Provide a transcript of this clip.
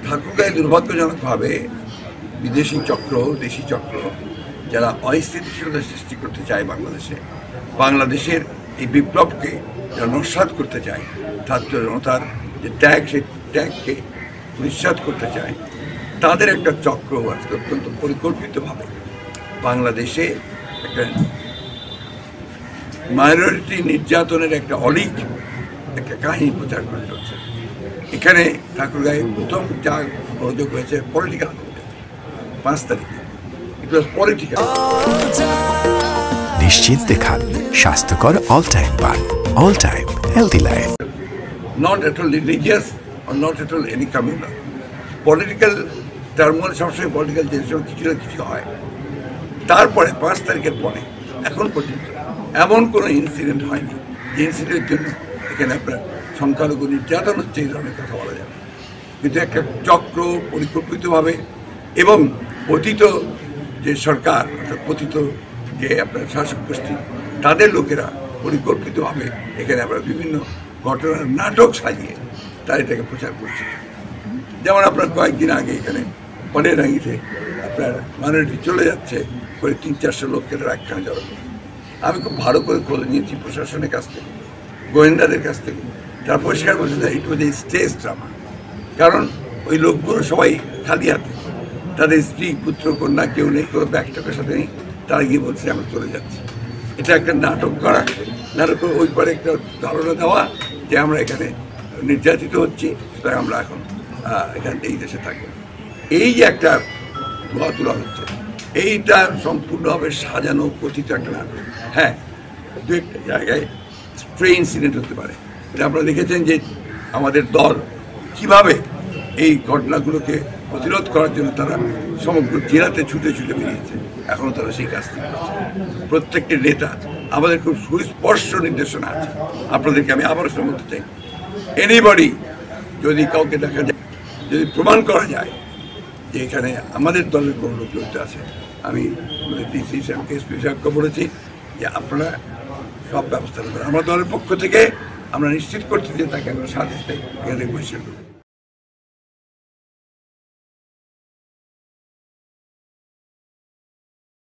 ঠাকুরগাঁয়ে দুর্ভাগ্যজনকভাবে বিদেশি চক্র দেশি চক্র যারা অস্থিতিশীলতা সৃষ্টি করতে চায় বাংলাদেশের এই বিপ্লবকে যারা নস্যাৎ করতে চায়, ছাত্র জনতার যে ত্যাগ সেই ত্যাগকে নিঃস্বাত করতে চায়, তাদের একটা চক্র আজকে অত্যন্ত পরিকল্পিতভাবে বাংলাদেশে একটা মাইনরিটি নির্যাতনের একটা অলিক একটা কাহিনী প্রচার করে চলছে। এখানে ঠাকুরগাঁয়ে প্রথম যা অভিযোগ হয়েছে পলিটিক্যাল, 5 তারিখে ইট ওয়াজ পলিটিক্যাল। নিশ্চিন্তে খান স্বাস্থ্যকর অল টাইম পান, all time healthy life. Not at all religious or not at all any communal. Political turmoil সবসময় পলিটিক্যাল যে কিছু না কিছু হয়। তারপরে 5 তারিখের পরে এখন পর্যন্ত এমন কোনো ইনসিডেন্ট হয়নি যে ইনসিডেন্টের জন্য এখানে আপনার সংখ্যালঘু নির্যাতন হচ্ছে এই ধরনের কথা বলা যাবে। কিন্তু একটা চক্র পরিকল্পিতভাবে এবং পতিত যে সরকার অর্থাৎ পতিত যে আপনার শাসক গোষ্ঠী তাদের লোকেরা পরিকল্পিতভাবে এখানে আমরা বিভিন্ন ঘটনার নাটক সাজিয়ে তারা এটাকে প্রচার করছে। যেমন আপনার কয়েকদিন আগে এখানে পনেরাঙ্গিতে আপনার মাইনরিটি চলে যাচ্ছে করে 300-400 লোককে তারা একখানে জড়ো করে। আমি খুব ভালো করে খোঁজ নিয়েছি প্রশাসনের কাছ থেকে, গোয়েন্দাদের কাছ থেকে, তারা পরিষ্কার বলছে যে ইট ওয়াজ এ স্টেজ ড্রামা। কারণ ওই লোকগুলো সবাই খালি হাতে, তাদের স্ত্রী পুত্র কন্যা কেউ নেই, কোনো ব্যাগটাকের সাথে নেই, তারা গিয়ে বলছে আমরা চলে যাচ্ছি। এটা একটা নাটক করা, নাটক করে ওই পরে একটা ধারণা দেওয়া যে আমরা এখানে নির্যাতিত হচ্ছি, সুতরাং আমরা এখন এখান এই দেশে থাকবো। এই যে একটা ধোয়া তোলা হচ্ছে, এইটা সম্পূর্ণভাবে সাজানো কথিত একটা নাটক। হ্যাঁ, দু একটা জায়গায় স্ট্রে ইনসিডেন্ট হতে পারে। এটা আপনারা দেখেছেন যে আমাদের দল কিভাবে এই ঘটনাগুলোকে প্রতিরোধ করার জন্য তারা সমগ্র জেলাতে ছুটে ছুটে বেরিয়েছে। এখনও তারা সেই কাজটি করছে। প্রত্যেকটি নেতা আমাদের খুব সুস্পষ্ট নির্দেশনা আছে। আপনাদেরকে আমি আবারও বলতে চাই, এনিবডি যদি কাউকে দেখা যায়, যদি প্রমাণ করা যায় যে এখানে আমাদের দলের কোনো লোক জড়িত আছে, আমি ডিসি সাহেবকে এসপি সাহেবকে বলেছি যে আপনারা সব ব্যবস্থা নেবেন। আমার দলের পক্ষ থেকে আমরা নিশ্চিত করছি যে তাকে আমরা সাথে এখানে বসে